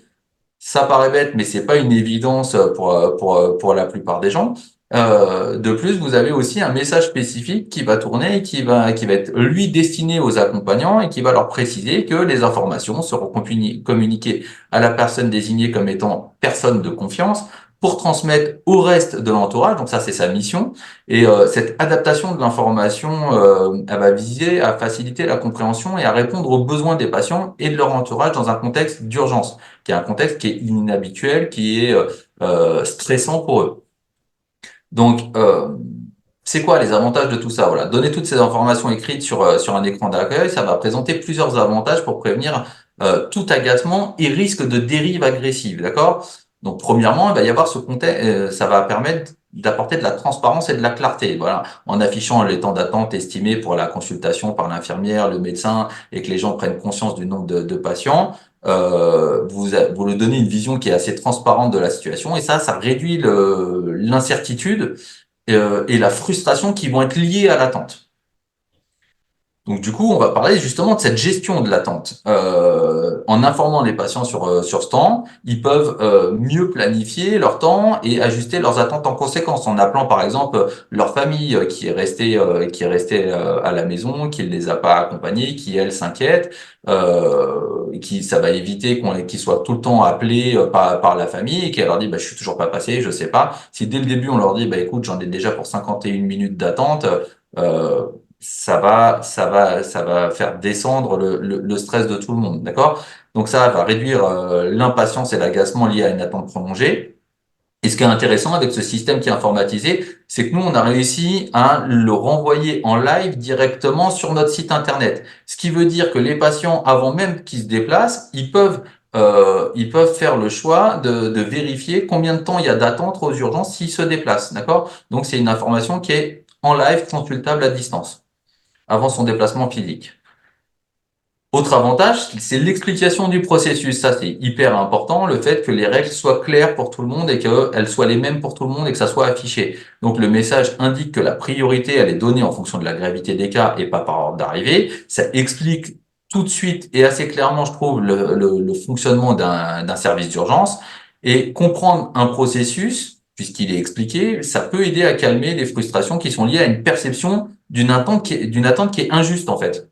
Ça paraît bête, mais c'est pas une évidence pour la plupart des gens. De plus, vous avez aussi un message spécifique qui va tourner et qui va être lui destiné aux accompagnants et qui va leur préciser que les informations seront communiquées à la personne désignée comme étant personne de confiance pour transmettre au reste de l'entourage. Donc ça, c'est sa mission. Et cette adaptation de l'information, elle va viser à faciliter la compréhension et à répondre aux besoins des patients et de leur entourage dans un contexte d'urgence, qui est un contexte qui est inhabituel, qui est stressant pour eux. Donc, c'est quoi les avantages de tout ça? Voilà, donner toutes ces informations écrites sur un écran d'accueil, ça va présenter plusieurs avantages pour prévenir tout agacement et risque de dérive agressive, d'accord? Donc, premièrement, il va y avoir ce contexte, ça va permettre d'apporter de la transparence et de la clarté, voilà, en affichant les temps d'attente estimés pour la consultation par l'infirmière, le médecin, et que les gens prennent conscience du nombre de patients. Vous lui donnez une vision qui est assez transparente de la situation, et ça réduit l'incertitude et la frustration qui vont être liées à l'attente. Donc du coup, on va parler justement de cette gestion de l'attente. En informant les patients sur ce temps, ils peuvent mieux planifier leur temps et ajuster leurs attentes en conséquence, en appelant par exemple leur famille qui est restée à la maison, qui ne les a pas accompagnés, qui elle s'inquiète, qui ça va éviter qu'ils soient tout le temps appelés par la famille et qui leur dit bah je suis toujours pas passé, je sais pas. Si dès le début on leur dit bah écoute j'en ai déjà pour 51 minutes d'attente. Euh, ça va faire descendre le stress de tout le monde, d'accord? Donc ça va réduire l'impatience et l'agacement liés à une attente prolongée. Et ce qui est intéressant avec ce système qui est informatisé, c'est que nous, on a réussi à le renvoyer en live directement sur notre site internet. Ce qui veut dire que les patients, avant même qu'ils se déplacent, ils peuvent faire le choix de vérifier combien de temps il y a d'attente aux urgences s'ils se déplacent, d'accord? Donc c'est une information qui est en live consultable à distance avant son déplacement physique. Autre avantage, c'est l'explication du processus. Ça, c'est hyper important, le fait que les règles soient claires pour tout le monde et qu'elles soient les mêmes pour tout le monde et que ça soit affiché. Donc, le message indique que la priorité, elle est donnée en fonction de la gravité des cas et pas par ordre d'arrivée. Ça explique tout de suite et assez clairement, je trouve, le fonctionnement d'un service d'urgence. Et comprendre un processus, puisqu'il est expliqué, ça peut aider à calmer les frustrations qui sont liées à une perception d'une attente qui est injuste, en fait.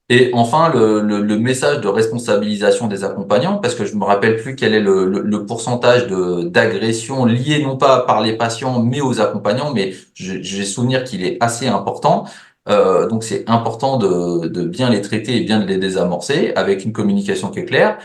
Et enfin, le message de responsabilisation des accompagnants, parce que je me rappelle plus quel est le pourcentage d'agression liée non pas par les patients, mais aux accompagnants, mais j'ai souvenir qu'il est assez important. Donc c'est important de bien les traiter et bien de les désamorcer avec une communication qui est claire,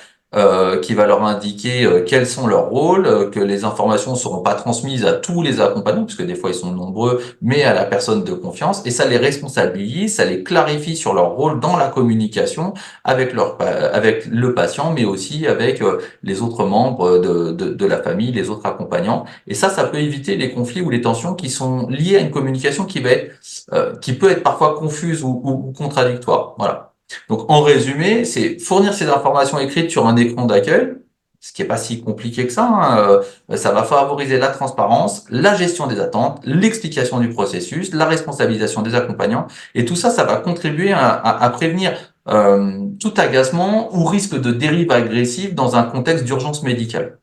qui va leur indiquer quels sont leurs rôles, que les informations ne seront pas transmises à tous les accompagnants, puisque des fois ils sont nombreux, mais à la personne de confiance, et ça les responsabilise, ça les clarifie sur leur rôle dans la communication avec le patient, mais aussi avec les autres membres de la famille, les autres accompagnants. Et ça peut éviter les conflits ou les tensions qui sont liées à une communication qui peut être parfois confuse ou contradictoire. Voilà. Donc, en résumé, c'est fournir ces informations écrites sur un écran d'accueil, ce qui est pas si compliqué que ça, hein. Ça va favoriser la transparence, la gestion des attentes, l'explication du processus, la responsabilisation des accompagnants, et tout ça, ça va contribuer à prévenir tout agacement ou risque de dérive agressive dans un contexte d'urgence médicale.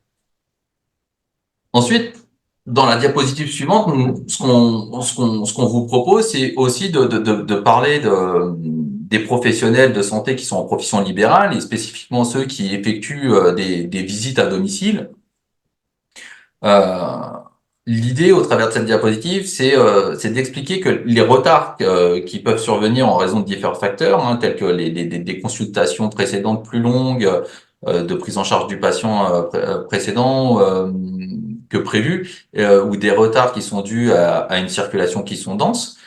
Ensuite, dans la diapositive suivante, ce qu'on vous propose, c'est aussi de parler des professionnels de santé qui sont en profession libérale et spécifiquement ceux qui effectuent des visites à domicile. Euh, L'idée au travers de cette diapositive, c'est d'expliquer que les retards qui peuvent survenir en raison de différents facteurs, hein, tels que des consultations précédentes plus longues, de prise en charge du patient précédent que prévu, ou des retards qui sont dus à une circulation qui sont denses.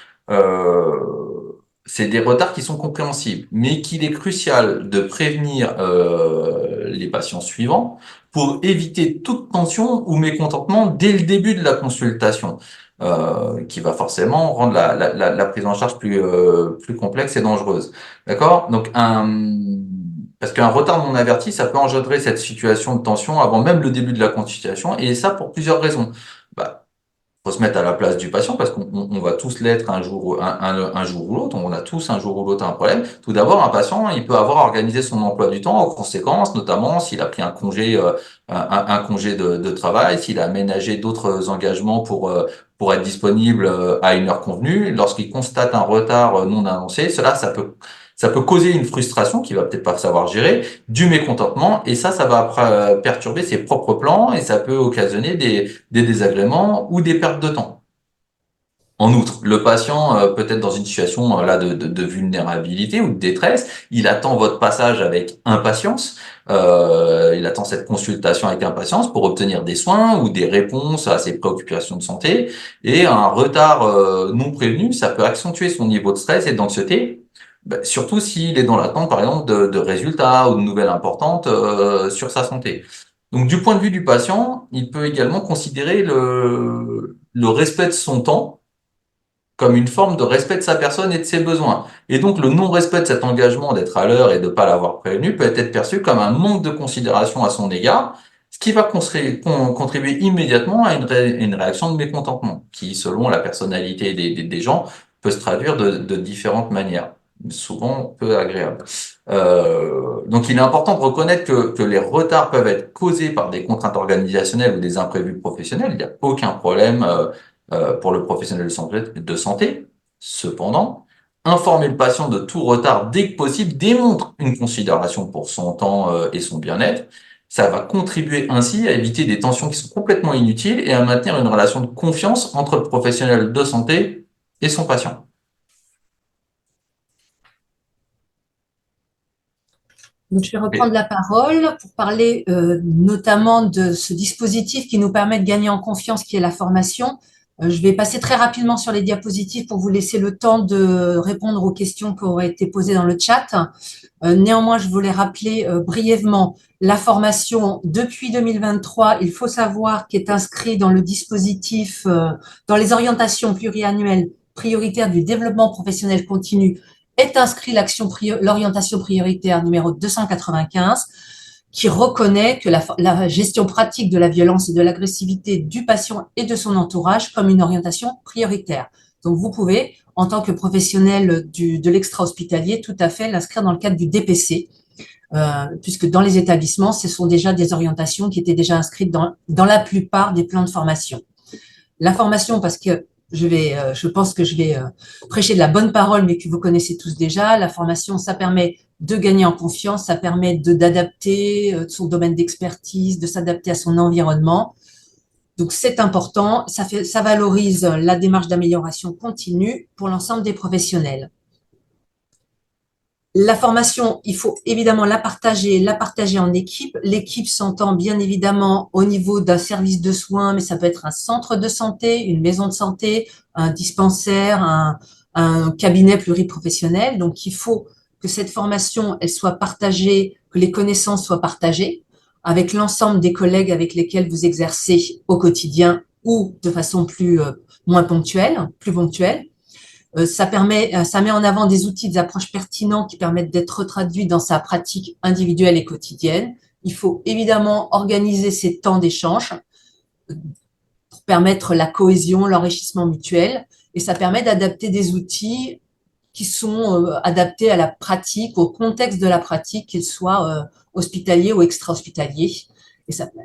C'est des retards qui sont compréhensibles, mais qu'il est crucial de prévenir les patients suivants pour éviter toute tension ou mécontentement dès le début de la consultation, qui va forcément rendre la prise en charge plus complexe et dangereuse. D'accord? Donc, parce qu'un retard non averti, ça peut engendrer cette situation de tension avant même le début de la consultation, et ça pour plusieurs raisons. Bah, faut se mettre à la place du patient parce qu'on va tous l'être un jour, un jour ou l'autre. On a tous un jour ou l'autre un problème. Tout d'abord, un patient, il peut avoir organisé son emploi du temps en conséquence, notamment s'il a pris un congé, un congé de travail, s'il a aménagé d'autres engagements pour être disponible à une heure convenue. Lorsqu'il constate un retard non annoncé, ça peut causer une frustration qu'il va peut-être pas savoir gérer, du mécontentement, et ça va perturber ses propres plans et ça peut occasionner des désagréments ou des pertes de temps. En outre, le patient peut être dans une situation là de vulnérabilité ou de détresse. Il attend votre passage avec impatience. Il attend cette consultation avec impatience pour obtenir des soins ou des réponses à ses préoccupations de santé. Et un retard non prévenu, ça peut accentuer son niveau de stress et d'anxiété, surtout s'il est dans l'attente, par exemple, de résultats ou de nouvelles importantes sur sa santé. Donc, du point de vue du patient, il peut également considérer le respect de son temps comme une forme de respect de sa personne et de ses besoins. Et donc, le non-respect de cet engagement d'être à l'heure et de ne pas l'avoir prévenu peut être perçu comme un manque de considération à son égard, ce qui va contribuer immédiatement à une réaction de mécontentement, qui, selon la personnalité des gens, peut se traduire de différentes manières, souvent peu agréables. Donc, il est important de reconnaître que les retards peuvent être causés par des contraintes organisationnelles ou des imprévus professionnels. Il n'y a aucun problème pour le professionnel de santé. Cependant, informer le patient de tout retard dès que possible démontre une considération pour son temps et son bien-être. Ça va contribuer ainsi à éviter des tensions qui sont complètement inutiles et à maintenir une relation de confiance entre le professionnel de santé et son patient. Donc, je vais reprendre Et, la parole pour parler notamment de ce dispositif qui nous permet de gagner en confiance, qui est la formation. Je vais passer très rapidement sur les diapositives pour vous laisser le temps de répondre aux questions qui auraient été posées dans le chat. Néanmoins, je voulais rappeler brièvement la formation depuis 2023. Il faut savoir qu'est inscrit dans le dispositif, dans les orientations pluriannuelles prioritaires du développement professionnel continu, est inscrit l'orientation prioritaire numéro 295, qui reconnaît que la gestion pratique de la violence et de l'agressivité du patient et de son entourage comme une orientation prioritaire. Donc, vous pouvez, en tant que professionnel de l'extra-hospitalier, tout à fait l'inscrire dans le cadre du DPC, puisque dans les établissements, ce sont déjà des orientations qui étaient déjà inscrites dans la plupart des plans de formation. La formation, parce que je pense que je vais prêcher de la bonne parole, mais que vous connaissez tous déjà. La formation, ça permet de gagner en confiance, ça permet d'adapter son domaine d'expertise, de s'adapter à son environnement. Donc, c'est important. Ça valorise la démarche d'amélioration continue pour l'ensemble des professionnels. La formation, il faut évidemment la partager en équipe. L'équipe s'entend bien évidemment au niveau d'un service de soins, mais ça peut être un centre de santé, une maison de santé, un dispensaire, un cabinet pluriprofessionnel. Donc, il faut que cette formation, elle soit partagée, que les connaissances soient partagées avec l'ensemble des collègues avec lesquels vous exercez au quotidien ou de façon moins ponctuelle, plus ponctuelle. Ça met en avant des outils, des approches pertinents qui permettent d'être traduits dans sa pratique individuelle et quotidienne. Il faut évidemment organiser ces temps d'échange pour permettre la cohésion, l'enrichissement mutuel, et ça permet d'adapter des outils qui sont adaptés à la pratique, au contexte de la pratique, qu'ils soient hospitaliers ou extra-hospitaliers.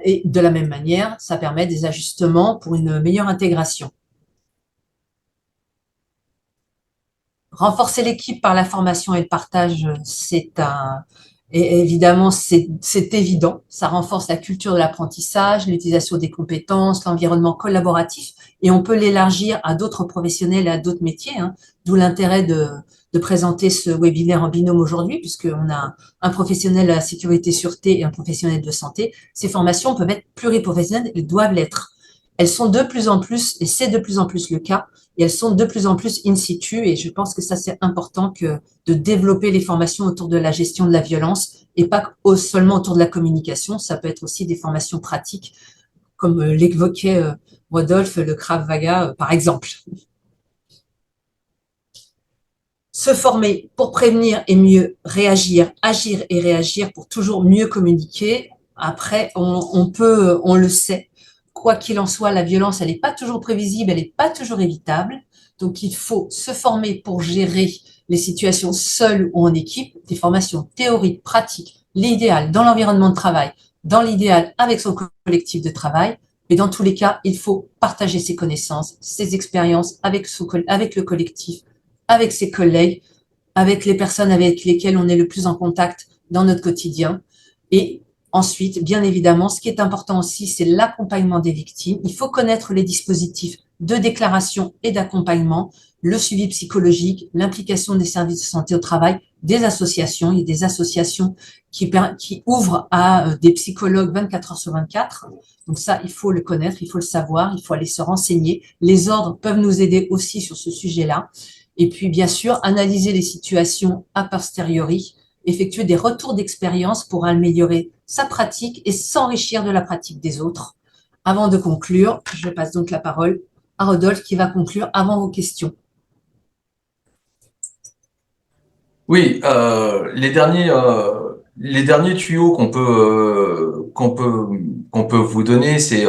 Et de la même manière, ça permet des ajustements pour une meilleure intégration. Renforcer l'équipe par la formation et le partage, c'est Et évidemment, c'est évident, ça renforce la culture de l'apprentissage, l'utilisation des compétences, l'environnement collaboratif, et on peut l'élargir à d'autres professionnels et à d'autres métiers, hein, d'où l'intérêt de présenter ce webinaire en binôme aujourd'hui, puisqu'on a un professionnel de la sécurité sûreté et un professionnel de santé. Ces formations peuvent être pluriprofessionnelles, elles doivent l'être. Elles sont de plus en plus, et c'est de plus en plus le cas, et elles sont de plus en plus in situ, et je pense que ça c'est important de développer les formations autour de la gestion de la violence et pas seulement autour de la communication. Ça peut être aussi des formations pratiques, comme l'évoquait Rodolphe, le Krav Maga, par exemple. Se former pour prévenir et mieux réagir, agir et réagir pour toujours mieux communiquer. Après, on le sait, quoi qu'il en soit, la violence, elle n'est pas toujours prévisible, elle n'est pas toujours évitable. Donc, il faut se former pour gérer les situations seules ou en équipe, des formations théoriques, pratiques, l'idéal dans l'environnement de travail, dans l'idéal avec son collectif de travail. Mais dans tous les cas, il faut partager ses connaissances, ses expériences avec le collectif, avec ses collègues, avec les personnes avec lesquelles on est le plus en contact dans notre quotidien. Et ensuite, bien évidemment, ce qui est important aussi, c'est l'accompagnement des victimes. Il faut connaître les dispositifs de déclaration et d'accompagnement, le suivi psychologique, l'implication des services de santé au travail, des associations. Il y a des associations qui ouvrent à des psychologues 24 heures sur 24. Donc ça, il faut le connaître, il faut le savoir, il faut aller se renseigner. Les ordres peuvent nous aider aussi sur ce sujet-là. Et puis, bien sûr, analyser les situations a posteriori, effectuer des retours d'expérience pour améliorer sa pratique et s'enrichir de la pratique des autres. Avant de conclure, je passe donc la parole à Rodolphe qui va conclure avant vos questions. Oui, les derniers tuyaux qu'on peut vous donner, c'est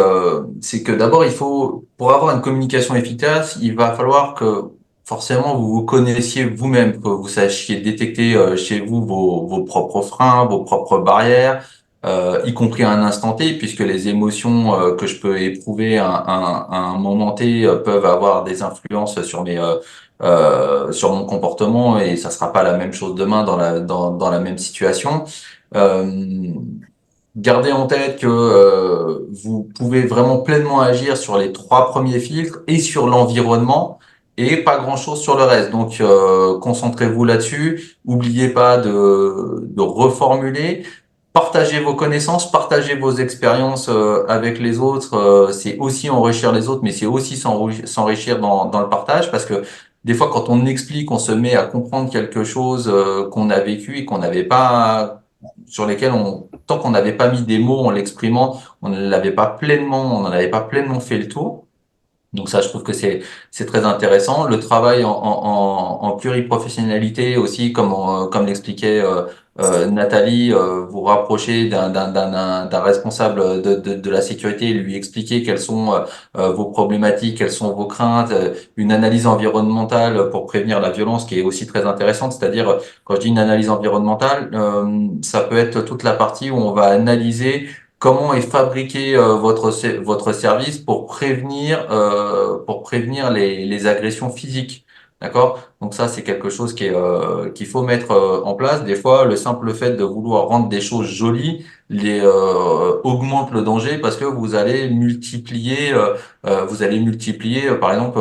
que d'abord il faut, pour avoir une communication efficace, il va falloir que forcément vous vous connaissiez vous-même, que vous sachiez détecter chez vous vos propres freins, vos propres barrières, y compris à un instant T, puisque les émotions que je peux éprouver à un moment T peuvent avoir des influences sur mon comportement, et ça sera pas la même chose demain dans la même situation. Euh, Gardez en tête que vous pouvez vraiment pleinement agir sur les trois premiers filtres et sur l'environnement, et pas grand-chose sur le reste. Donc concentrez-vous là-dessus. N'oubliez pas de reformuler. Partagez vos connaissances, partagez vos expériences avec les autres. C'est aussi enrichir les autres, mais c'est aussi s'enrichir dans le partage, parce que des fois, quand on explique, on se met à comprendre quelque chose qu'on a vécu et qu'on n'avait pas, sur lesquels tant qu'on n'avait pas mis des mots en l'exprimant, on n'en avait pas pleinement fait le tour. Donc ça, je trouve que c'est très intéressant. Le travail en pluriprofessionnalité aussi, comme l'expliquait Nathalie, vous rapprocher d'un responsable de la sécurité, lui expliquer quelles sont vos problématiques, quelles sont vos craintes, une analyse environnementale pour prévenir la violence qui est aussi très intéressante. C'est-à-dire, quand je dis une analyse environnementale, ça peut être toute la partie où on va analyser comment est fabriqué votre service pour prévenir les agressions physiques. D'accord? Donc ça, c'est quelque chose qu'il faut mettre en place. Des fois, le simple fait de vouloir rendre des choses jolies augmente le danger, parce que vous allez multiplier par exemple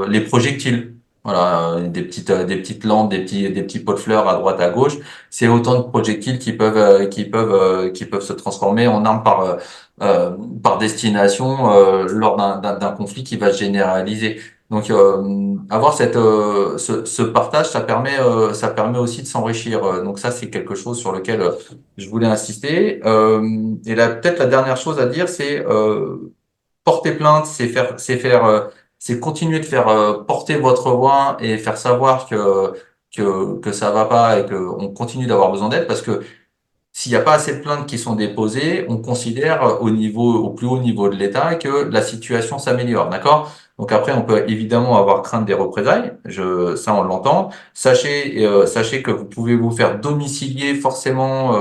les projectiles. Voilà, des petites lampes, des petits pots de fleurs à droite à gauche. C'est autant de projectiles qui peuvent se transformer en armes par destination lors d'un conflit qui va se généraliser. Donc avoir ce partage, ça permet aussi de s'enrichir. Donc ça, c'est quelque chose sur lequel je voulais insister. Et là, peut-être la dernière chose à dire, c'est porter plainte, c'est continuer de faire porter votre voix et faire savoir que ça va pas et que on continue d'avoir besoin d'aide, parce que s'il n'y a pas assez de plaintes qui sont déposées, on considère au plus haut niveau de l'État que la situation s'améliore, d'accord? Donc après, on peut évidemment avoir crainte des représailles, ça on l'entend. Sachez que vous pouvez vous faire domicilier forcément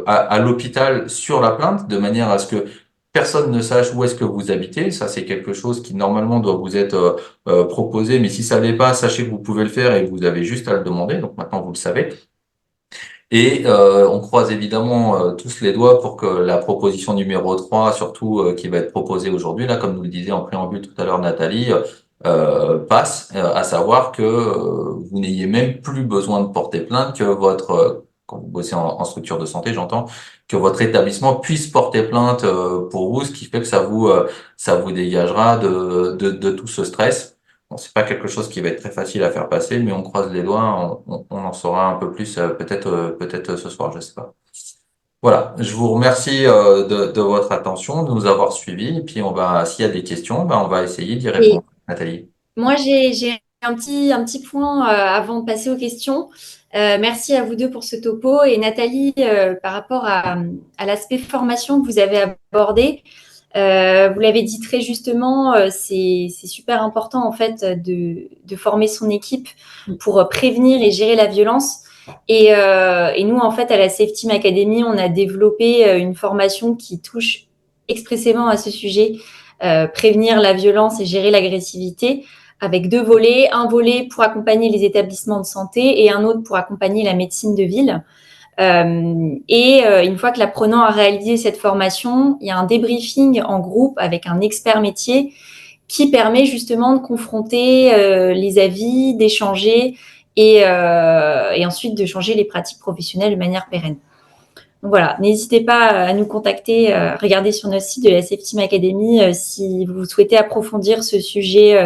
à l'hôpital sur la plainte, de manière à ce que personne ne sache où est-ce que vous habitez. Ça, c'est quelque chose qui normalement doit vous être proposé, mais si ça l'est pas, sachez que vous pouvez le faire et vous avez juste à le demander. Donc maintenant, vous le savez. Et on croise évidemment tous les doigts pour que la proposition numéro 3, surtout qui va être proposée aujourd'hui, là, comme nous le disait en préambule tout à l'heure Nathalie, passe, à savoir que vous n'ayez même plus besoin de porter plainte, que quand vous bossez en structure de santé, j'entends, que votre établissement puisse porter plainte pour vous, ce qui fait que ça vous dégagera de tout ce stress. Bon, c'est pas quelque chose qui va être très facile à faire passer, mais on croise les doigts, on en saura un peu plus peut-être ce soir, je sais pas. Voilà, je vous remercie de votre attention, de nous avoir suivis, et puis s'il y a des questions, on va essayer d'y Et répondre. Nathalie. moi, j'ai un petit point avant de passer aux questions. Merci à vous deux pour ce topo. Et Nathalie, par rapport à l'aspect formation que vous avez abordé, vous l'avez dit très justement, c'est super important en fait de former son équipe pour prévenir et gérer la violence. Et nous, en fait, à la Safe Team Academy, on a développé une formation qui touche expressément à ce sujet, prévenir la violence et gérer l'agressivité, avec deux volets, un volet pour accompagner les établissements de santé et un autre pour accompagner la médecine de ville. Une fois que l'apprenant a réalisé cette formation, il y a un débriefing en groupe avec un expert métier qui permet justement de confronter les avis, d'échanger et ensuite de changer les pratiques professionnelles de manière pérenne. Donc voilà, n'hésitez pas à nous contacter, regardez sur notre site de la Safe Team Academy si vous souhaitez approfondir ce sujet